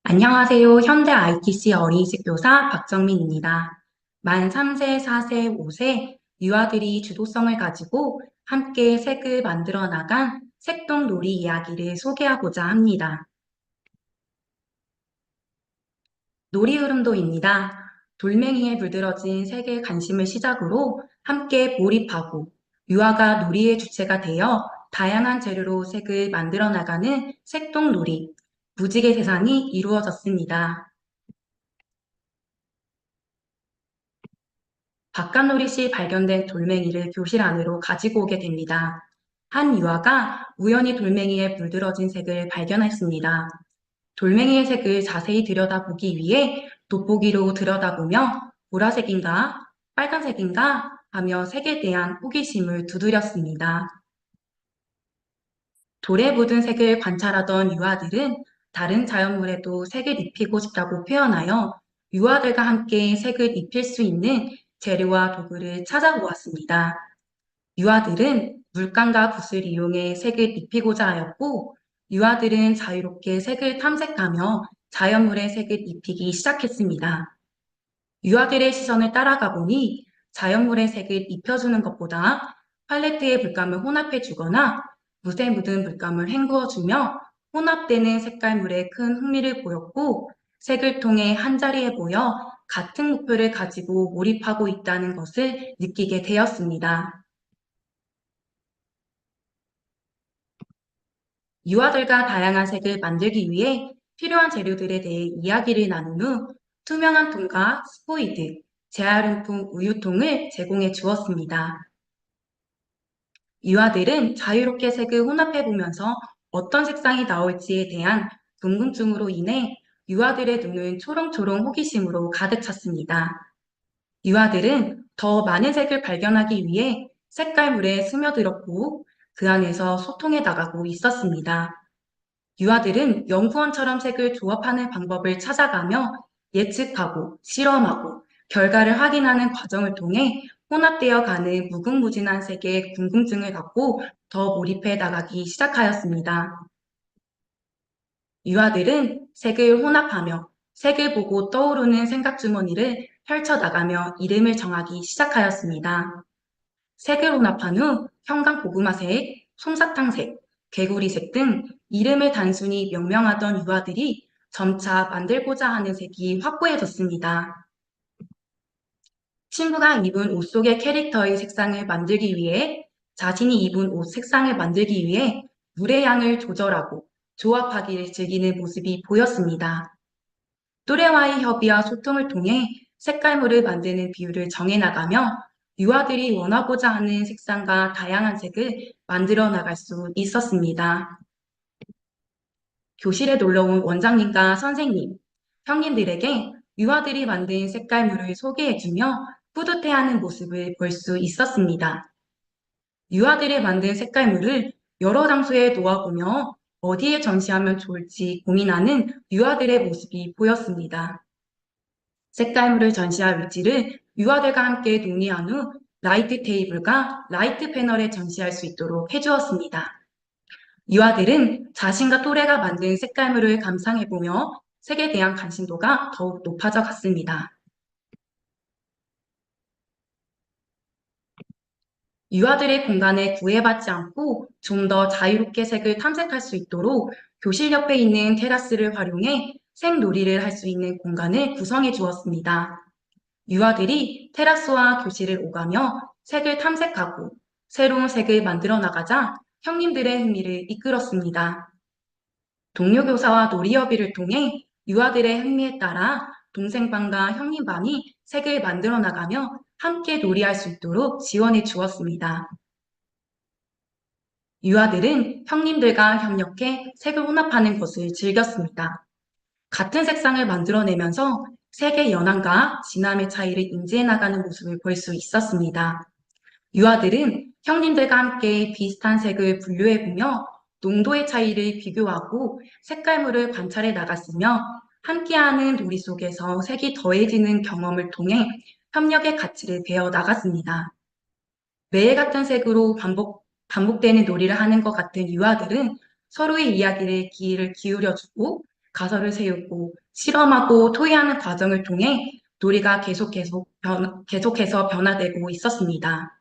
안녕하세요. 현대 ITC 어린이집 교사 박정민입니다. 만 3세, 4세, 5세 유아들이 주도성을 가지고 함께 색을 만들어 나간 색동놀이 이야기를 소개하고자 합니다. 놀이 흐름도입니다. 돌멩이에 물들어진 색의 관심을 시작으로 함께 몰입하고 유아가 놀이의 주체가 되어 다양한 재료로 색을 만들어 나가는 색동놀이, 무지개 세상이 이루어졌습니다. 바깥놀이 시 발견된 돌멩이를 교실 안으로 가지고 오게 됩니다. 한 유아가 우연히 돌멩이에 물들어진 색을 발견했습니다. 돌멩이의 색을 자세히 들여다보기 위해 돋보기로 들여다보며 보라색인가 빨간색인가 하며 색에 대한 호기심을 두드렸습니다. 돌에 묻은 색을 관찰하던 유아들은 다른 자연물에도 색을 입히고 싶다고 표현하여 유아들과 함께 색을 입힐 수 있는 재료와 도구를 찾아보았습니다. 유아들은 물감과 붓을 이용해 색을 입히고자 하였고, 유아들은 자유롭게 색을 탐색하며 자연물에 색을 입히기 시작했습니다. 유아들의 시선을 따라가 보니 자연물에 색을 입혀주는 것보다 팔레트에 물감을 혼합해 주거나 붓에 묻은 물감을 헹구어주며 혼합되는 색깔물에 큰 흥미를 보였고, 색을 통해 한자리에 모여 같은 목표를 가지고 몰입하고 있다는 것을 느끼게 되었습니다. 유아들과 다양한 색을 만들기 위해 필요한 재료들에 대해 이야기를 나눈 후 투명한 통과 스포이드, 재활용품 우유통을 제공해 주었습니다. 유아들은 자유롭게 색을 혼합해 보면서 어떤 색상이 나올지에 대한 궁금증으로 인해 유아들의 눈은 초롱초롱 호기심으로 가득 찼습니다. 유아들은 더 많은 색을 발견하기 위해 색깔물에 스며들었고 그 안에서 소통해 나가고 있었습니다. 유아들은 연구원처럼 색을 조합하는 방법을 찾아가며 예측하고 실험하고 결과를 확인하는 과정을 통해 혼합되어 가는 무궁무진한 색에 궁금증을 갖고 더 몰입해 나가기 시작하였습니다. 유아들은 색을 혼합하며 색을 보고 떠오르는 생각 주머니를 펼쳐 나가며 이름을 정하기 시작하였습니다. 색을 혼합한 후 형광고구마색, 솜사탕색, 개구리색 등 이름을 단순히 명명하던 유아들이 점차 만들고자 하는 색이 확고해졌습니다. 친구가 입은 옷 속의 캐릭터의 색상을 만들기 위해 자신이 입은 옷 색상을 만들기 위해 물의 양을 조절하고 조합하기를 즐기는 모습이 보였습니다. 또래와의 협의와 소통을 통해 색깔물을 만드는 비율을 정해나가며 유아들이 원하고자 하는 색상과 다양한 색을 만들어 나갈 수 있었습니다. 교실에 놀러온 원장님과 선생님, 형님들에게 유아들이 만든 색깔물을 소개해주며 뿌듯해하는 모습을 볼 수 있었습니다. 유아들이 만든 색깔물을 여러 장소에 놓아보며 어디에 전시하면 좋을지 고민하는 유아들의 모습이 보였습니다. 색깔물을 전시할 위치를 유아들과 함께 논의한 후 라이트 테이블과 라이트 패널에 전시할 수 있도록 해주었습니다. 유아들은 자신과 또래가 만든 색깔물을 감상해보며 색에 대한 관심도가 더욱 높아져 갔습니다. 유아들의 공간에 구애받지 않고 좀 더 자유롭게 색을 탐색할 수 있도록 교실 옆에 있는 테라스를 활용해 색놀이를 할 수 있는 공간을 구성해 주었습니다. 유아들이 테라스와 교실을 오가며 색을 탐색하고 새로운 색을 만들어 나가자 형님들의 흥미를 이끌었습니다. 동료 교사와 놀이협의를 통해 유아들의 흥미에 따라 동생반과 형님반이 색을 만들어 나가며 함께 놀이할 수 있도록 지원해 주었습니다. 유아들은 형님들과 협력해 색을 혼합하는 것을 즐겼습니다. 같은 색상을 만들어내면서 색의 연함과 진함의 차이를 인지해 나가는 모습을 볼 수 있었습니다. 유아들은 형님들과 함께 비슷한 색을 분류해보며 농도의 차이를 비교하고 색깔물을 관찰해 나갔으며 함께하는 놀이 속에서 색이 더해지는 경험을 통해 협력의 가치를 배워 나갔습니다. 매일 같은 색으로 반복되는 놀이를 하는 것 같은 유아들은 서로의 이야기를 귀를 기울여주고 가설을 세우고 실험하고 토의하는 과정을 통해 놀이가 계속해서 변화되고 있었습니다.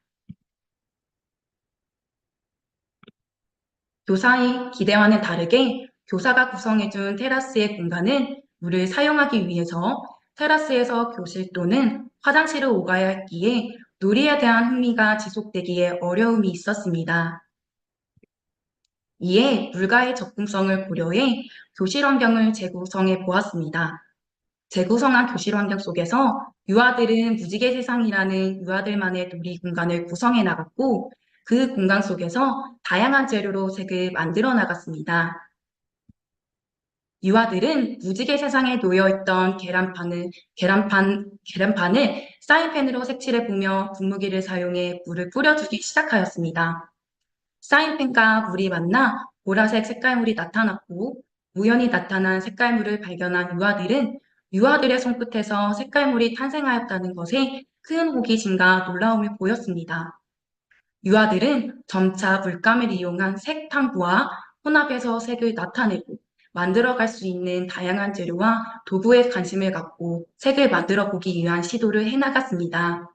교사의 기대와는 다르게 교사가 구성해준 테라스의 공간은 물을 사용하기 위해서 테라스에서 교실 또는 화장실을 오가야 했기에 놀이에 대한 흥미가 지속되기에 어려움이 있었습니다. 이에 물가의 접근성을 고려해 교실 환경을 재구성해 보았습니다. 재구성한 교실 환경 속에서 유아들은 무지개 세상이라는 유아들만의 놀이 공간을 구성해 나갔고 그 공간 속에서 다양한 재료로 색을 만들어 나갔습니다. 유아들은 무지개 세상에 놓여 있던 계란판을 사인펜으로 색칠해 보며 분무기를 사용해 물을 뿌려주기 시작하였습니다. 사인펜과 물이 만나 보라색 색깔물이 나타났고 우연히 나타난 색깔물을 발견한 유아들은 유아들의 손끝에서 색깔물이 탄생하였다는 것에 큰 호기심과 놀라움을 보였습니다. 유아들은 점차 물감을 이용한 색 탐구와 혼합해서 색을 나타내고 만들어갈 수 있는 다양한 재료와 도구에 관심을 갖고 색을 만들어 보기 위한 시도를 해나갔습니다.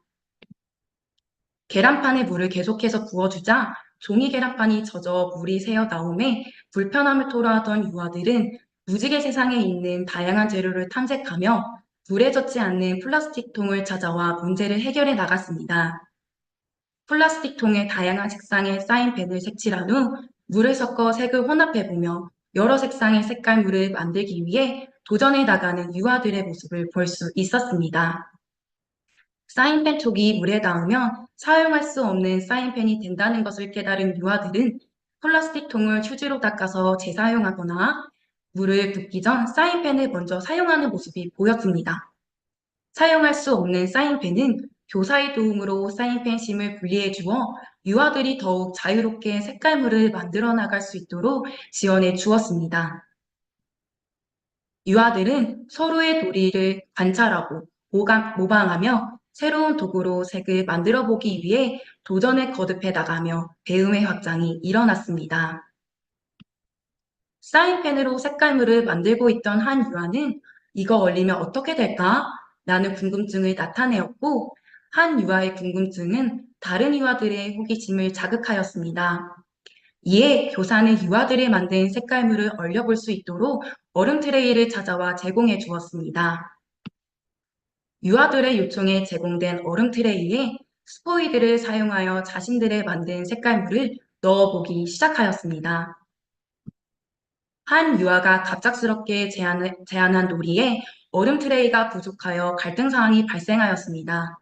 계란판에 물을 계속해서 부어주자 종이 계란판이 젖어 물이 새어 나오매 불편함을 토로하던 유아들은 무지개 세상에 있는 다양한 재료를 탐색하며 물에 젖지 않는 플라스틱 통을 찾아와 문제를 해결해 나갔습니다. 플라스틱 통에 다양한 색상의 사인펜을 색칠한 후 물을 섞어 색을 혼합해보며 여러 색상의 색깔물을 만들기 위해 도전해 나가는 유아들의 모습을 볼 수 있었습니다. 사인펜 촉이 물에 닿으면 사용할 수 없는 사인펜이 된다는 것을 깨달은 유아들은 플라스틱 통을 휴지로 닦아서 재사용하거나 물을 붓기 전 사인펜을 먼저 사용하는 모습이 보였습니다. 사용할 수 없는 사인펜은 교사의 도움으로 사인펜 심을 분리해 주어 유아들이 더욱 자유롭게 색깔물을 만들어 나갈 수 있도록 지원해 주었습니다. 유아들은 서로의 놀이를 관찰하고 모방하며 새로운 도구로 색을 만들어 보기 위해 도전에 거듭해 나가며 배움의 확장이 일어났습니다. 사인펜으로 색깔물을 만들고 있던 한 유아는 이거 얼리면 어떻게 될까? 라는 궁금증을 나타내었고 한 유아의 궁금증은 다른 유아들의 호기심을 자극하였습니다. 이에 교사는 유아들이 만든 색깔물을 얼려볼 수 있도록 얼음 트레이를 찾아와 제공해 주었습니다. 유아들의 요청에 제공된 얼음 트레이에 스포이드를 사용하여 자신들의 만든 색깔물을 넣어보기 시작하였습니다. 한 유아가 갑작스럽게 제안한 놀이에 얼음 트레이가 부족하여 갈등 상황이 발생하였습니다.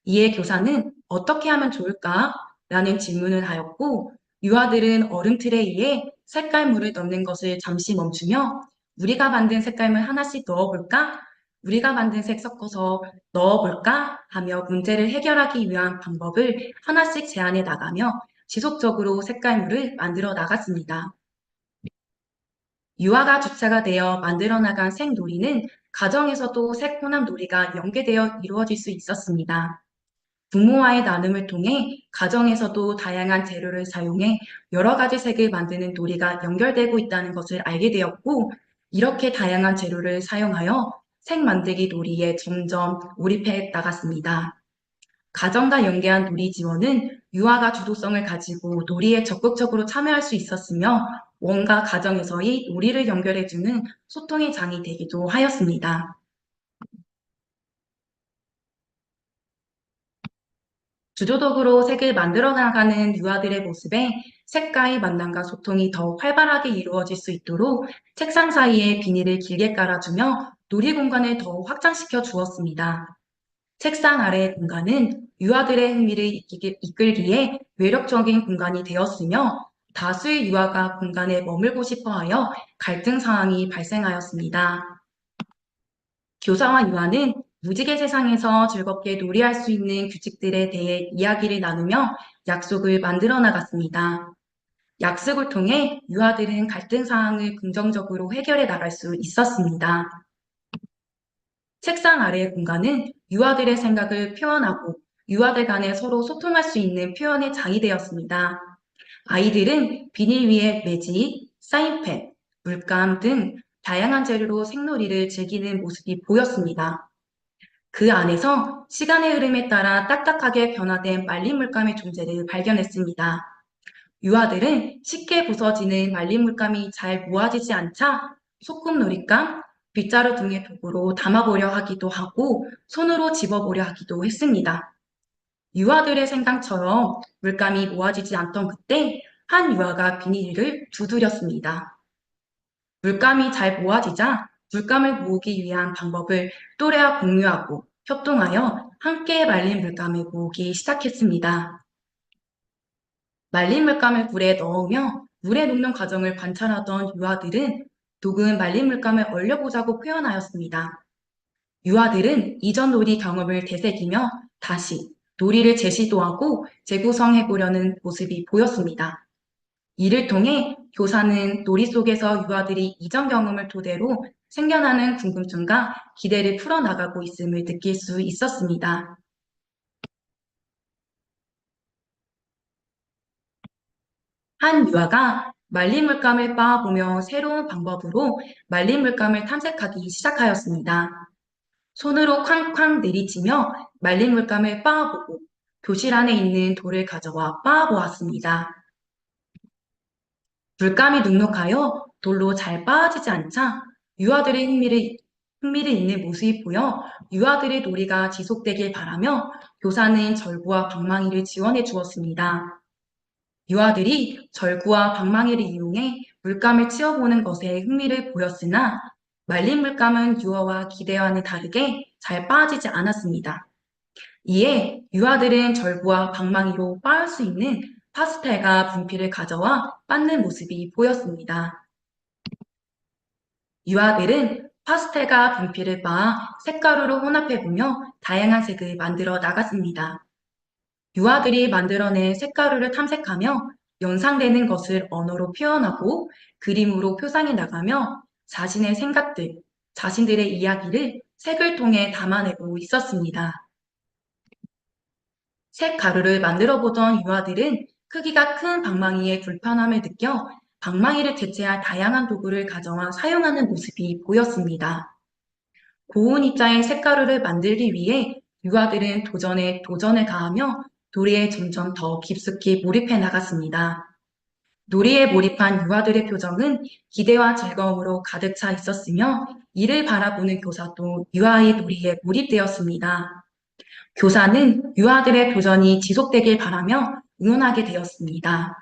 이에 교사는 어떻게 하면 좋을까? 라는 질문을 하였고 유아들은 얼음 트레이에 색깔물을 넣는 것을 잠시 멈추며 우리가 만든 색깔물 하나씩 넣어볼까? 우리가 만든 색 섞어서 넣어볼까? 하며 문제를 해결하기 위한 방법을 하나씩 제안해 나가며 지속적으로 색깔물을 만들어 나갔습니다. 유아가 주체가 되어 만들어 나간 색놀이는 가정에서도 색 혼합 놀이가 연계되어 이루어질 수 있었습니다. 부모와의 나눔을 통해 가정에서도 다양한 재료를 사용해 여러 가지 색을 만드는 놀이가 연결되고 있다는 것을 알게 되었고 이렇게 다양한 재료를 사용하여 색 만들기 놀이에 점점 몰입해 나갔습니다. 가정과 연계한 놀이 지원은 유아가 주도성을 가지고 놀이에 적극적으로 참여할 수 있었으며 원과 가정에서의 놀이를 연결해주는 소통의 장이 되기도 하였습니다. 주도적으로 색을 만들어 나가는 유아들의 모습에 색과의 만남과 소통이 더 활발하게 이루어질 수 있도록 책상 사이에 비닐을 길게 깔아주며 놀이 공간을 더 확장시켜 주었습니다. 책상 아래의 공간은 유아들의 흥미를 이끌기에 매력적인 공간이 되었으며 다수의 유아가 공간에 머물고 싶어 하여 갈등 상황이 발생하였습니다. 교사와 유아는 무지개 세상에서 즐겁게 놀이할 수 있는 규칙들에 대해 이야기를 나누며 약속을 만들어 나갔습니다. 약속을 통해 유아들은 갈등 상황을 긍정적으로 해결해 나갈 수 있었습니다. 책상 아래의 공간은 유아들의 생각을 표현하고 유아들 간에 서로 소통할 수 있는 표현의 장이 되었습니다. 아이들은 비닐 위에 매직, 사인펜, 물감 등 다양한 재료로 생놀이를 즐기는 모습이 보였습니다. 그 안에서 시간의 흐름에 따라 딱딱하게 변화된 말린 물감의 존재를 발견했습니다. 유아들은 쉽게 부서지는 말린 물감이 잘 모아지지 않자 소꿉놀이감, 빗자루 등의 도구로 담아보려 하기도 하고 손으로 집어보려 하기도 했습니다. 유아들의 생각처럼 물감이 모아지지 않던 그때 한 유아가 비닐을 두드렸습니다. 물감이 잘 모아지자 물감을 모으기 위한 방법을 또래와 공유하고 협동하여 함께 말린 물감을 모으기 시작했습니다. 말린 물감을 물에 넣으며 물에 녹는 과정을 관찰하던 유아들은 녹은 말린 물감을 얼려보자고 표현하였습니다. 유아들은 이전 놀이 경험을 되새기며 다시 놀이를 재시도하고 재구성해보려는 모습이 보였습니다. 이를 통해 교사는 놀이 속에서 유아들이 이전 경험을 토대로 생겨나는 궁금증과 기대를 풀어나가고 있음을 느낄 수 있었습니다. 한 유아가 말린 물감을 빻아보며 새로운 방법으로 말린 물감을 탐색하기 시작하였습니다. 손으로 쾅쾅 내리치며 말린 물감을 빻아보고 교실 안에 있는 돌을 가져와 빻아보았습니다. 물감이 눅눅하여 돌로 잘 빻아지지 않자 유아들의 흥미를 잇는 모습이 보여 유아들의 놀이가 지속되길 바라며 교사는 절구와 방망이를 지원해 주었습니다. 유아들이 절구와 방망이를 이용해 물감을 치워보는 것에 흥미를 보였으나 말린 물감은 유아와 기대와는 다르게 잘 빻아지지 않았습니다. 이에 유아들은 절구와 방망이로 빻을 수 있는 파스텔과 분필을 가져와 빻는 모습이 보였습니다. 유아들은 파스텔과 분필을 빻아 색가루로 혼합해보며 다양한 색을 만들어 나갔습니다. 유아들이 만들어낸 색가루를 탐색하며 연상되는 것을 언어로 표현하고 그림으로 표상해 나가며 자신의 생각들, 자신들의 이야기를 색을 통해 담아내고 있었습니다. 색 가루를 만들어 보던 유아들은 크기가 큰 방망이의 불편함을 느껴 방망이를 대체할 다양한 도구를 가져와 사용하는 모습이 보였습니다. 고운 입자의 색가루를 만들기 위해 유아들은 도전에 도전을 가하며 놀이에 점점 더 깊숙이 몰입해 나갔습니다. 놀이에 몰입한 유아들의 표정은 기대와 즐거움으로 가득 차 있었으며 이를 바라보는 교사도 유아의 놀이에 몰입되었습니다. 교사는 유아들의 도전이 지속되길 바라며 응원하게 되었습니다.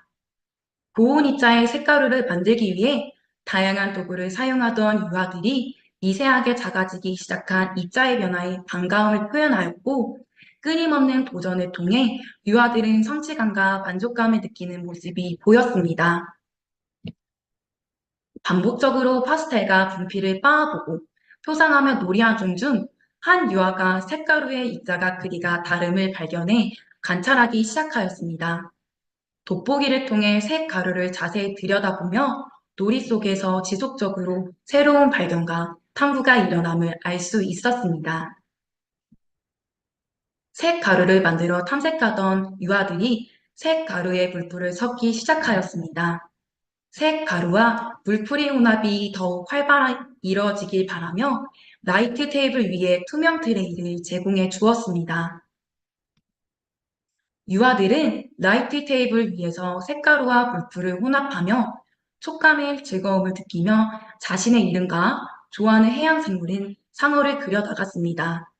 고운 입자의 색가루를 만들기 위해 다양한 도구를 사용하던 유아들이 미세하게 작아지기 시작한 입자의 변화에 반가움을 표현하였고 끊임없는 도전을 통해 유아들은 성취감과 만족감을 느끼는 모습이 보였습니다. 반복적으로 파스텔과 분필을 빻아보고 표상하며 놀이하던 중 한 유아가 색가루의 입자가 크기가 다름을 발견해 관찰하기 시작하였습니다. 돋보기를 통해 색 가루를 자세히 들여다보며 놀이 속에서 지속적으로 새로운 발견과 탐구가 일어남을 알 수 있었습니다. 색 가루를 만들어 탐색하던 유아들이 색 가루에 물풀을 섞기 시작하였습니다. 색 가루와 물풀의 혼합이 더욱 활발하게 이뤄지길 바라며 라이트 테이블 위에 투명 트레이를 제공해 주었습니다. 유아들은 라이트 테이블 위에서 색가루와 물풀을 혼합하며 촉감의 즐거움을 느끼며 자신의 이름과 좋아하는 해양 생물인 상어를 그려 나갔습니다.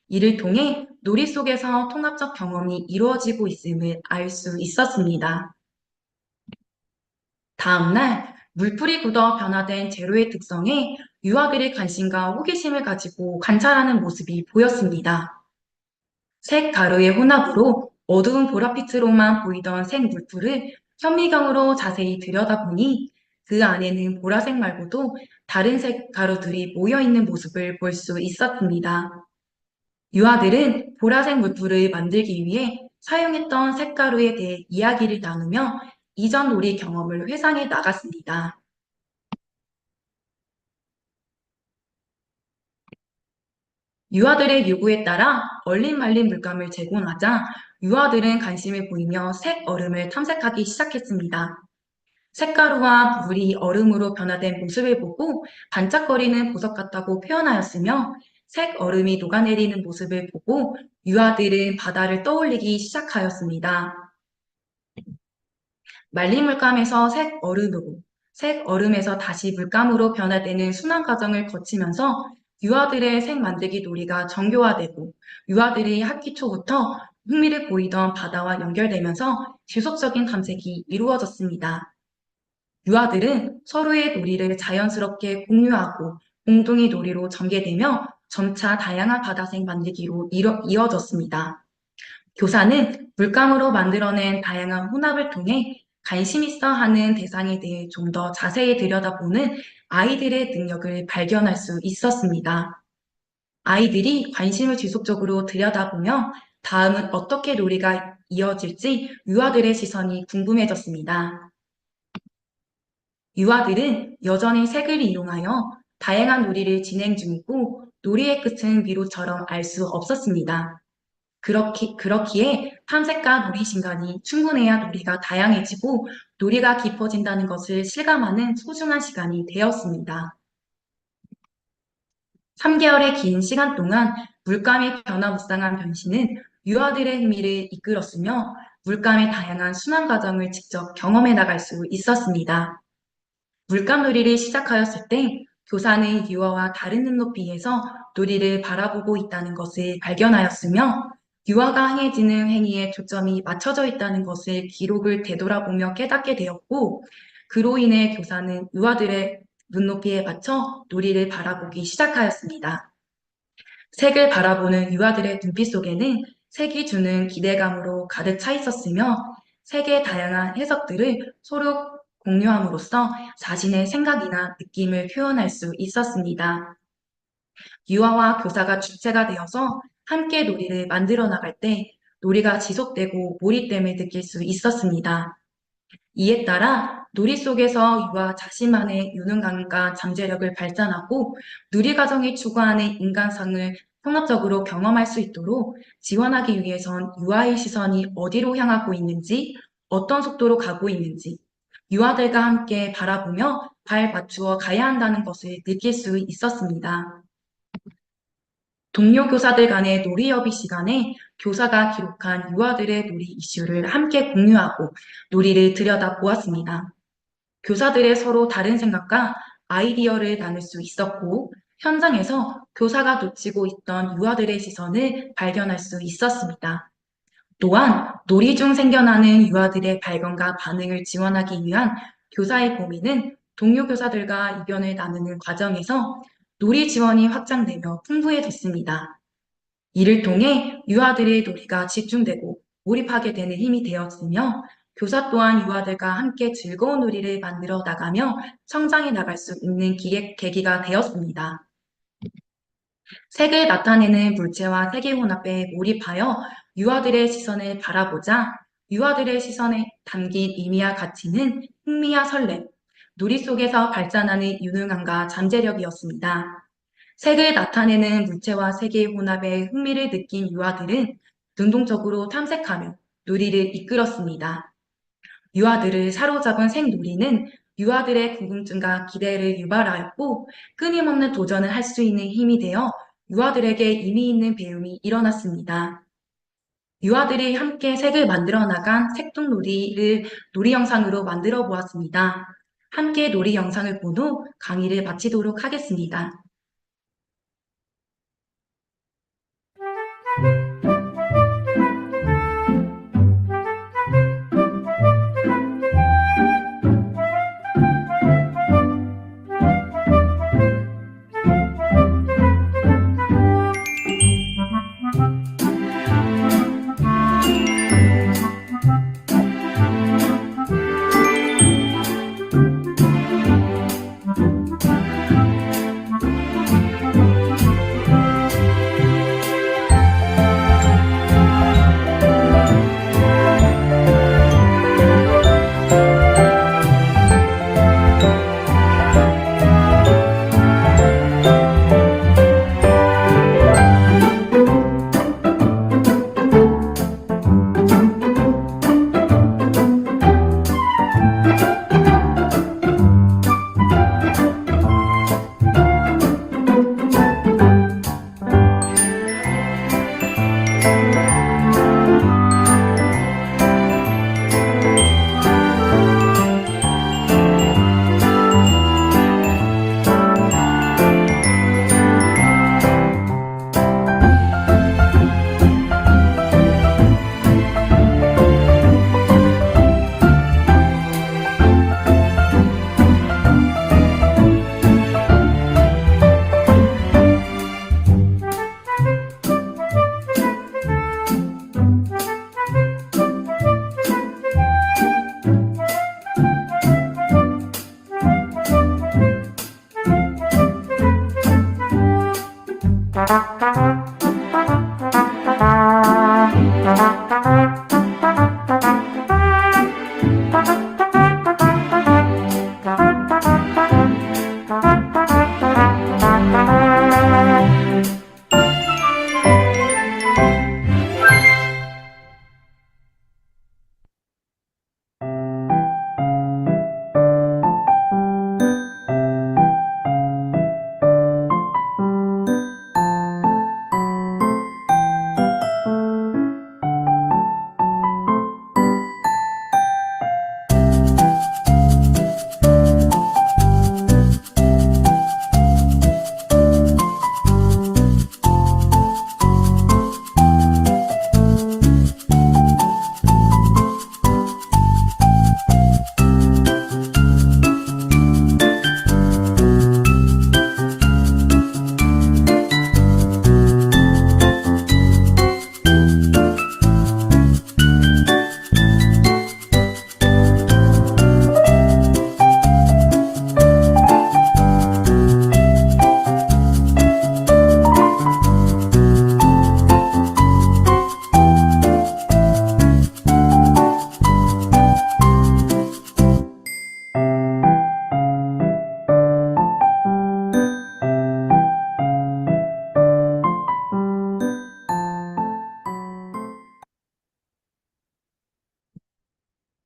이를 통해 놀이 속에서 통합적 경험이 이루어지고 있음을 알 수 있었습니다. 다음날 물풀이 굳어 변화된 재료의 특성에 유아들의 관심과 호기심을 가지고 관찰하는 모습이 보였습니다. 색 가루의 혼합으로 어두운 보랏빛으로만 보이던 색 물풀을 현미경으로 자세히 들여다보니 그 안에는 보라색 말고도 다른 색 가루들이 모여있는 모습을 볼 수 있었습니다. 유아들은 보라색 물풀을 만들기 위해 사용했던 색가루에 대해 이야기를 나누며 이전 놀이 경험을 회상해 나갔습니다. 유아들의 요구에 따라 얼린 말린 물감을 제공하자 유아들은 관심을 보이며 색 얼음을 탐색하기 시작했습니다. 색가루와 물이 얼음으로 변화된 모습을 보고 반짝거리는 보석 같다고 표현하였으며 색 얼음이 녹아내리는 모습을 보고 유아들은 바다를 떠올리기 시작하였습니다. 말린 물감에서 색 얼음으로, 색 얼음에서 다시 물감으로 변화되는 순환 과정을 거치면서 유아들의 색 만들기 놀이가 정교화되고 유아들이 학기 초부터 흥미를 보이던 바다와 연결되면서 지속적인 탐색이 이루어졌습니다. 유아들은 서로의 놀이를 자연스럽게 공유하고 공동의 놀이로 전개되며 점차 다양한 바다색 만들기로 이어졌습니다. 교사는 물감으로 만들어낸 다양한 혼합을 통해 관심 있어 하는 대상에 대해 좀 더 자세히 들여다보는 아이들의 능력을 발견할 수 있었습니다. 아이들이 관심을 지속적으로 들여다보며 다음은 어떻게 놀이가 이어질지 유아들의 시선이 궁금해졌습니다. 유아들은 여전히 색을 이용하여 다양한 놀이를 진행 중이고 놀이의 끝은 미로처럼 알 수 없었습니다. 그렇기에 탐색과 놀이 시간이 충분해야 놀이가 다양해지고 놀이가 깊어진다는 것을 실감하는 소중한 시간이 되었습니다. 3개월의 긴 시간 동안 물감의 변화무쌍한 변신은 유아들의 흥미를 이끌었으며 물감의 다양한 순환 과정을 직접 경험해 나갈 수 있었습니다. 물감놀이를 시작하였을 때 교사는 유아와 다른 눈높이에서 놀이를 바라보고 있다는 것을 발견하였으며 유아가 행해지는 행위에 초점이 맞춰져 있다는 것을 기록을 되돌아보며 깨닫게 되었고 그로 인해 교사는 유아들의 눈높이에 맞춰 놀이를 바라보기 시작하였습니다. 색을 바라보는 유아들의 눈빛 속에는 색이 주는 기대감으로 가득 차 있었으며 색의 다양한 해석들을 서로 공유함으로써 자신의 생각이나 느낌을 표현할 수 있었습니다. 유아와 교사가 주체가 되어서 함께 놀이를 만들어 나갈 때 놀이가 지속되고 몰입됨을 느낄 수 있었습니다. 이에 따라 놀이 속에서 유아 자신만의 유능감과 잠재력을 발산하고 놀이 과정이 추구하는 인간성을 통합적으로 경험할 수 있도록 지원하기 위해선 유아의 시선이 어디로 향하고 있는지, 어떤 속도로 가고 있는지, 유아들과 함께 바라보며 발 맞추어 가야 한다는 것을 느낄 수 있었습니다. 동료 교사들 간의 놀이 협의 시간에 교사가 기록한 유아들의 놀이 이슈를 함께 공유하고 놀이를 들여다보았습니다. 교사들의 서로 다른 생각과 아이디어를 나눌 수 있었고 현장에서 교사가 놓치고 있던 유아들의 시선을 발견할 수 있었습니다. 또한 놀이 중 생겨나는 유아들의 발견과 반응을 지원하기 위한 교사의 고민은 동료 교사들과 의견을 나누는 과정에서 놀이 지원이 확장되며 풍부해졌습니다. 이를 통해 유아들의 놀이가 집중되고 몰입하게 되는 힘이 되었으며 교사 또한 유아들과 함께 즐거운 놀이를 만들어 나가며 성장해 나갈 수 있는 계기가 되었습니다. 색을 나타내는 물체와 색의 혼합에 몰입하여 유아들의 시선을 바라보자 유아들의 시선에 담긴 의미와 가치는 흥미와 설렘, 놀이 속에서 발산하는 유능함과 잠재력이었습니다. 색을 나타내는 물체와 색의 혼합에 흥미를 느낀 유아들은 능동적으로 탐색하며 놀이를 이끌었습니다. 유아들을 사로잡은 색놀이는 유아들의 궁금증과 기대를 유발하였고 끊임없는 도전을 할 수 있는 힘이 되어 유아들에게 의미 있는 배움이 일어났습니다. 유아들이 함께 색을 만들어 나간 색동놀이를 놀이 영상으로 만들어 보았습니다. 함께 놀이 영상을 본 후 강의를 마치도록 하겠습니다.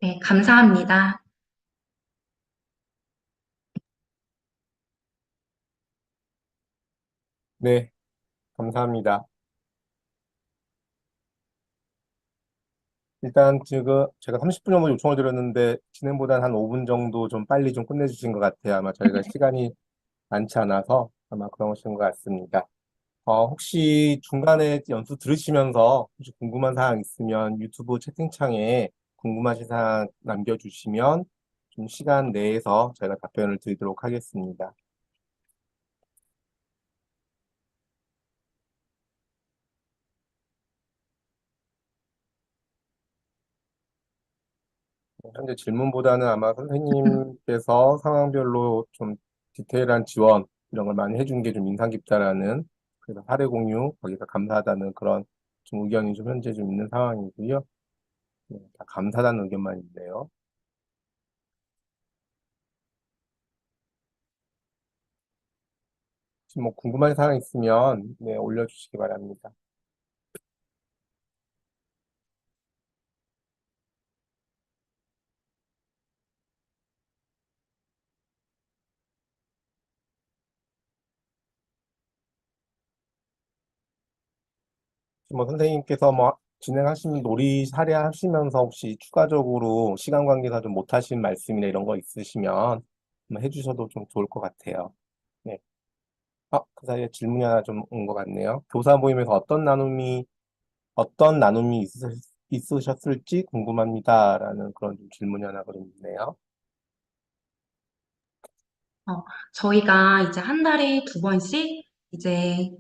네, 감사합니다. 네, 감사합니다. 일단 지금 제가 30분 정도 요청을 드렸는데 진행보다는 한 5분 정도 좀 빨리 좀 끝내주신 것 같아요. 아마 저희가 시간이 많지 않아서 아마 그러신 것 같습니다. 혹시 중간에 연수 들으시면서 혹시 궁금한 사항 있으면 유튜브 채팅창에 궁금하신 사항 남겨주시면 좀 시간 내에서 저희가 답변을 드리도록 하겠습니다. 현재 질문보다는 아마 선생님께서 상황별로 좀 디테일한 지원 이런 걸 많이 해준 게 좀 인상 깊다라는 그래서 사례 공유 거기서 감사하다는 그런 좀 의견이 좀 현재 좀 있는 상황이고요. 네, 다 감사하다는 의견만 있네요. 혹시 뭐 궁금한 사항 있으면 네, 올려주시기 바랍니다. 혹시 뭐 선생님께서 뭐 진행하시는 놀이 사례 하시면서 혹시 추가적으로 시간 관계상 좀 못하신 말씀이나 이런 거 있으시면 한번 해주셔도 좀 좋을 것 같아요. 네. 그 사이에 질문이 하나 좀 온 것 같네요. 교사 모임에서 어떤 나눔이 있으셨을지 궁금합니다라는 그런 좀 질문이 하나 있네요. 어, 저희가 이제 한 달에 두 번씩 이제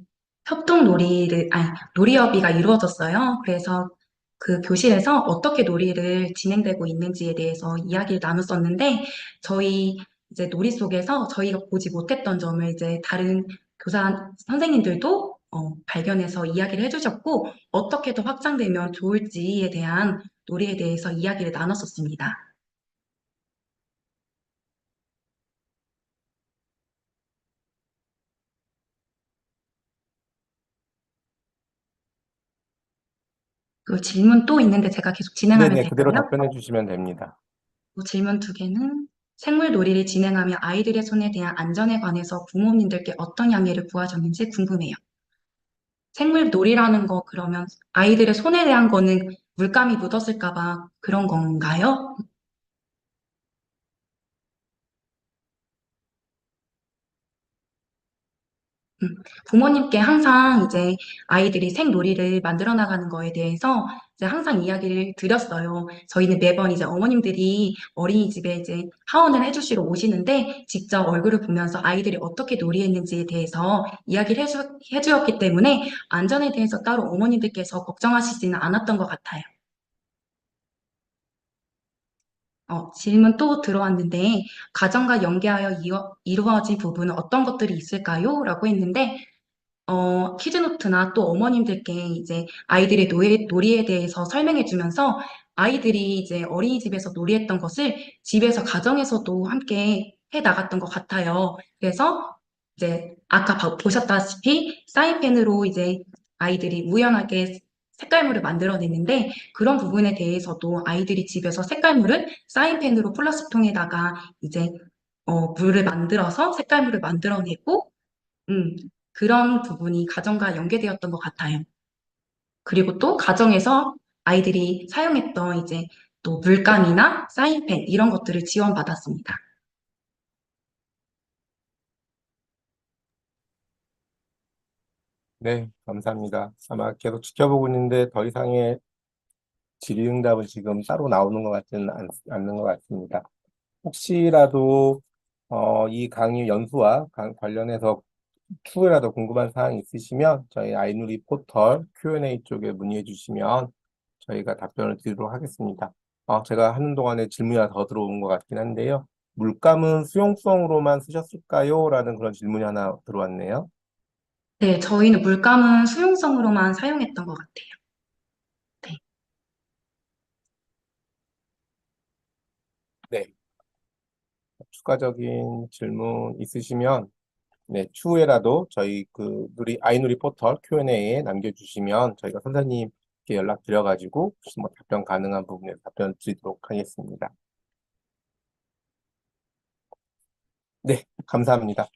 놀이협의가 이루어졌어요. 그래서 그 교실에서 어떻게 놀이를 진행되고 있는지에 대해서 이야기를 나눴었는데, 저희 이제 놀이 속에서 저희가 보지 못했던 점을 이제 다른 교사 선생님들도 발견해서 이야기를 해주셨고, 어떻게 더 확장되면 좋을지에 대한 놀이에 대해서 이야기를 나눴었습니다. 그 질문 또 있는데 제가 계속 진행하면 네네, 그대로 될까요? 답변해 주시면 됩니다. 질문 두 개는 생물 놀이를 진행하며 아이들의 손에 대한 안전에 관해서 부모님들께 어떤 양해를 구하셨는지 궁금해요. 생물 놀이라는 거 그러면 아이들의 손에 대한 거는 물감이 묻었을까 봐 그런 건가요? 음, 부모님께 항상 이제 아이들이 생놀이를 만들어 나가는 거에 대해서 이제 항상 이야기를 드렸어요. 저희는 매번 이제 어머님들이 어린이집에 이제 하원을 해주시러 오시는데 직접 얼굴을 보면서 아이들이 어떻게 놀이했는지에 대해서 이야기를 해주었기 때문에 안전에 대해서 따로 어머님들께서 걱정하시지는 않았던 것 같아요. 질문 또 들어왔는데, 가정과 연계하여 이루어진 부분은 어떤 것들이 있을까요? 라고 했는데, 키즈노트나 또 어머님들께 이제 아이들의 놀이에 대해서 설명해 주면서 아이들이 이제 어린이집에서 놀이했던 것을 집에서 가정에서도 함께 해 나갔던 것 같아요. 그래서 이제 아까 보셨다시피 사인펜으로 이제 아이들이 우연하게 색깔물을 만들어냈는데 그런 부분에 대해서도 아이들이 집에서 색깔물을 사인펜으로 플라스틱 통에다가 이제 물을 만들어서 색깔물을 만들어내고 음, 그런 부분이 가정과 연계되었던 것 같아요. 그리고 또 가정에서 아이들이 사용했던 이제 또 물감이나 사인펜 이런 것들을 지원받았습니다. 네, 감사합니다. 아마 계속 지켜보고 있는데 더 이상의 질의응답은 지금 따로 나오는 것 같지는 않는 것 같습니다. 혹시라도 이 강의 연수와 관련해서 추후에라도 궁금한 사항이 있으시면 저희 아이누리 포털 Q&A 쪽에 문의해 주시면 저희가 답변을 드리도록 하겠습니다. 제가 하는 동안에 질문이 하나 더 들어온 것 같긴 한데요. 물감은 수용성으로만 쓰셨을까요? 라는 그런 질문이 하나 들어왔네요. 네, 저희는 물감은 수용성으로만 사용했던 것 같아요. 네. 네, 추가적인 질문 있으시면 네, 추후에라도 저희 그 아이누리 포털 Q&A에 남겨주시면 저희가 선생님께 연락드려가지고 혹시 뭐 답변 가능한 부분에 답변 드리도록 하겠습니다. 네, 감사합니다.